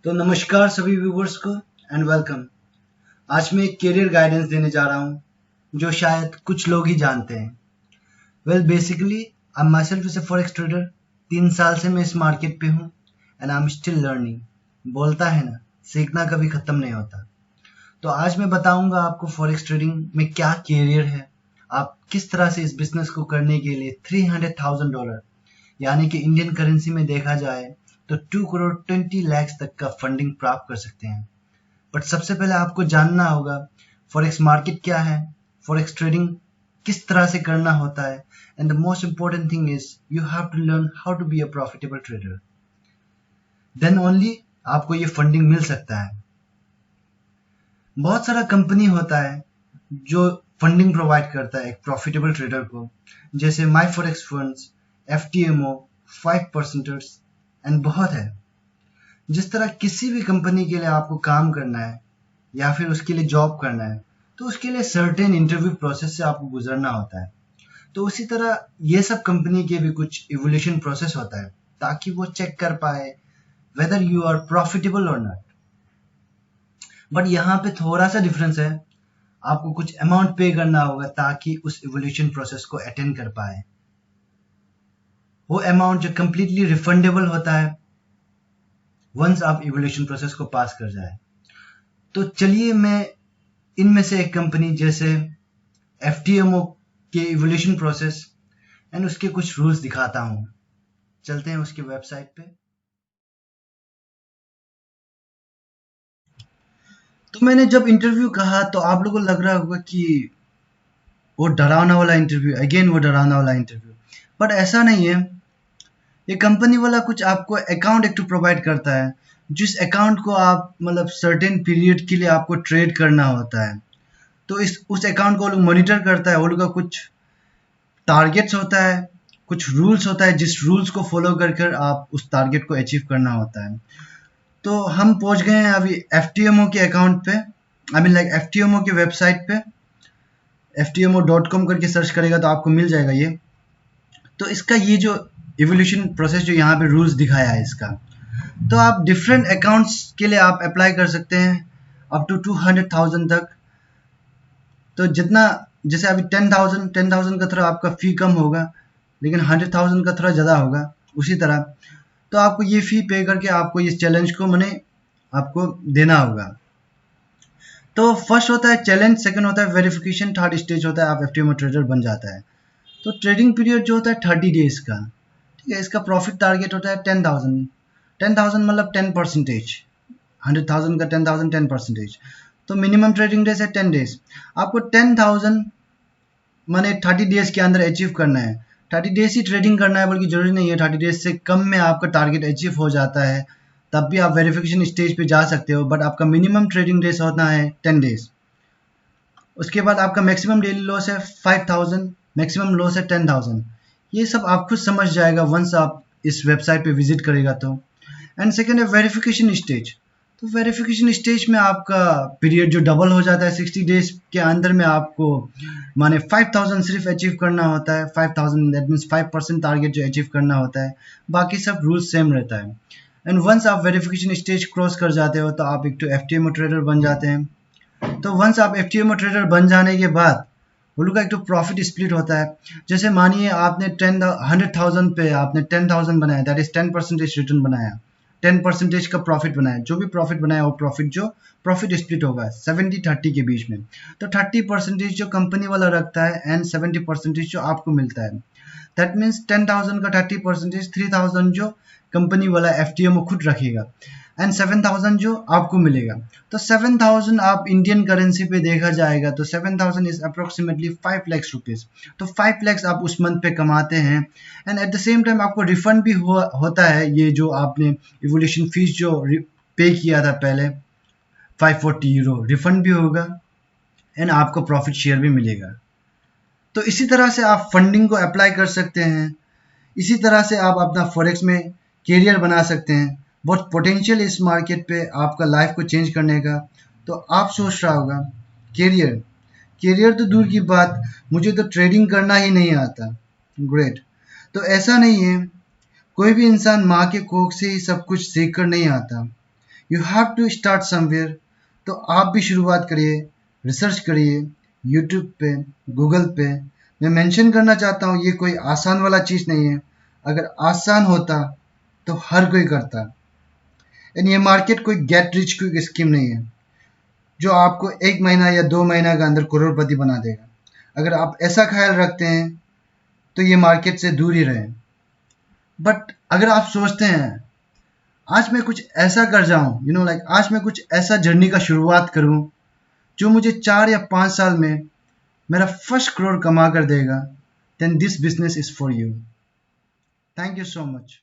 तो नमस्कार सभी व्यूवर्स को एंड वेलकम। आज मैं एक करियर गाइडेंस देने जा रहा हूँ जो शायद कुछ लोग ही जानते हैं। Basically I am my self is a forex trader. 3 साल से मैं इस मार्केट पे हूँ and I am still learning. बोलता है ना, सीखना कभी ख़त्म नहीं होता। तो आज मैं बताऊंगा आपको फॉरेक्स ट्रेडिंग में क्या करियर है, आप किस तरह से इस बिजनेस को करने के लिए $300,000 यानी कि इंडियन करेंसी में देखा जाए तो 2 करोड़ 20 लाख तक का फंडिंग प्राप्त कर सकते हैं। बट सबसे पहले आपको जानना होगा फॉरेक्स मार्केट क्या है, फॉरेक्स ट्रेडिंग किस तरह से करना होता है, and the most important thing is you have to learn how to be a profitable trader. Then only आपको ये फंडिंग मिल सकता है। बहुत सारा कंपनी होता है जो फंडिंग प्रोवाइड करता है एक प्रॉफिटेबल ट्रेडर को, जैसे My Forex Funds, FTMO, 5%ers and बहुत है। जिस तरह किसी भी कंपनी के लिए आपको काम करना है या फिर उसके लिए जॉब करना है तो उसके लिए सर्टेन इंटरव्यू प्रोसेस से आपको गुजरना होता है। तो उसी तरह ये सब कंपनी के भी कुछ इवोल्यूशन प्रोसेस होता है ताकि वो चेक कर पाए वेदर यू आर प्रॉफिटेबल और नॉट। बट यहाँ पे थोड़ा सा डिफरेंस है, आपको कुछ अमाउंट पे करना होगा ताकि उस इवोल्यूशन प्रोसेस को अटेंड कर पाए। वो अमाउंट जो कम्प्लीटली रिफंडेबल होता है वंस आप इवोल्यूशन प्रोसेस को पास कर जाए। तो चलिए मैं इनमें से एक कंपनी जैसे FTMO के इवोल्यूशन प्रोसेस एंड उसके कुछ रूल्स दिखाता हूँ। चलते हैं उसके वेबसाइट पे। तो मैंने जब इंटरव्यू कहा तो आप लोगों को लग रहा होगा कि वो डरावना वाला इंटरव्यू, अगेन वो डरावना वाला इंटरव्यू। बट ऐसा नहीं है। ये कंपनी वाला कुछ आपको अकाउंट एक तो प्रोवाइड करता है, जिस अकाउंट को आप मतलब सर्टेन पीरियड के लिए आपको ट्रेड करना होता है। तो उस अकाउंट को वो लोग मॉनिटर करता है। वो लोग का कुछ टारगेट्स होता है, कुछ रूल्स होता है, जिस रूल्स को फॉलो कर आप उस टारगेट को अचीव करना होता है। तो हम पहुंच गए हैं अभी FTMO के अकाउंट पे, आई मीन लाइक FTMO के वेबसाइट पे। ftmo.com करके सर्च करेगा तो आपको मिल जाएगा ये। तो इसका ये जो इवोल्यूशन प्रोसेस जो यहाँ पे रूल्स दिखाया है इसका, तो आप डिफरेंट अकाउंट्स के लिए आप अप्लाई कर सकते हैं अप टू 200,000 तक। तो जितना, जैसे अभी 10,000 का थोड़ा आपका फ़ी कम होगा, लेकिन 100,000 का थोड़ा ज़्यादा होगा। उसी तरह तो आपको ये फ़ी पे करके आपको इस चैलेंज को मैंने आपको देना होगा। तो फर्स्ट होता है चैलेंज, सेकंड होता है वेरिफिकेशन, थर्ड स्टेज होता है आप FTMO ट्रेडर बन जाता है। तो ट्रेडिंग पीरियड जो होता है 30 डेज का, ठीक है। इसका प्रॉफिट टारगेट होता है 10,000 मतलब 10%। 100,000 का 10,000 10%। तो मिनिमम ट्रेडिंग डेज है 10 डेज। आपको 10,000 माने 30 डेज के अंदर अचीव करना है। 30 डेज ही ट्रेडिंग करना है, बल्कि जरूरी नहीं है 30 डेज से कम में आपका टारगेट अचीव हो जाता है तब भी आप वेरिफिकेशन स्टेज पे जा सकते हो। बट आपका मिनिमम ट्रेडिंग डेज होना है 10 डेज। उसके बाद आपका मैक्सिमम डेली लॉस है 5,000, मैक्सिमम लॉस है 10,000। ये सब आप खुद समझ जाएगा वंस आप इस वेबसाइट पे विजिट करेगा तो। एंड सेकेंड है वेरिफिकेशन स्टेज। तो वेरिफिकेशन स्टेज में आपका पीरियड जो डबल हो जाता है 60 डेज के अंदर में आपको माने 5,000 सिर्फ अचीव करना होता है। 5,000 दैट मीन्स 5% टारगेट जो अचीव करना होता है, बाकी सब रूल्स सेम रहता है। एंड वंस आप वेरिफिकेशन स्टेज क्रॉस कर जाते हो तो आप एक तो FTMO ट्रेडर बन जाते हैं। तो वंस आप FTMO ट्रेडर बन जाने के बाद वो लोग का एक तो प्रॉफिट स्प्लिट होता है। जैसे मानिए आपने 100,000 पे आपने 10,000 बनाया, दैट इज 10% रिटर्न बनाया, 10% का प्रॉफिट बनाया। जो भी प्रॉफिट बनाया वो प्रॉफिट स्प्लिट होगा 70-30 के बीच में। तो 30% जो कंपनी वाला रखता है एंड 70% जो आपको मिलता है। दैट मीन्स 10,000 का 30% 3,000 जो कंपनी वाला FTMO खुद रखेगा एंड 7,000 जो आपको मिलेगा। तो 7,000 आप इंडियन करेंसी पे देखा जाएगा तो 7,000 इज अप्रोक्सीमेटली 5 लाख रुपीज़। तो 5 लाख आप उस मंथ पे कमाते हैं and at the same time आपको रिफंड भी होता है। ये जो आपने इवोल्यूशन फीस जो पे किया था पहले 540 यूरो, रिफंड भी होगा एंड आपको प्रॉफिट शेयर भी मिलेगा। तो इसी तरह से आप फंडिंग को अप्लाई कर सकते हैं। इसी तरह से आप अपना फॉरेक्स में कैरियर बना सकते हैं। बहुत पोटेंशियल इस मार्केट पे आपका लाइफ को चेंज करने का। तो आप सोच रहा होगा कैरियर तो दूर की बात, मुझे तो ट्रेडिंग करना ही नहीं आता। ग्रेट। तो ऐसा नहीं है, कोई भी इंसान माँ के कोख से ही सब कुछ सीख कर नहीं आता। You have to start somewhere. तो आप भी शुरुआत करिए, रिसर्च करिए यूट्यूब पे, गूगल पे। मैं मेंशन करना चाहता हूँ, ये कोई आसान वाला चीज़ नहीं है। अगर आसान होता तो हर कोई करता। एंड ये मार्केट कोई गेट रिच क्विक स्कीम नहीं है जो आपको 1 महीना या 2 महीना के अंदर करोड़पति बना देगा। अगर आप ऐसा ख्याल रखते हैं तो ये मार्केट से दूर ही रहें। बट अगर आप सोचते हैं आज मैं कुछ ऐसा कर जाऊं, आज मैं कुछ ऐसा जर्नी का शुरुआत करूं जो मुझे 4 या 5 साल में मेरा फर्स्ट करोड़ कमा कर देगा, then this business is for you. Thank you so much.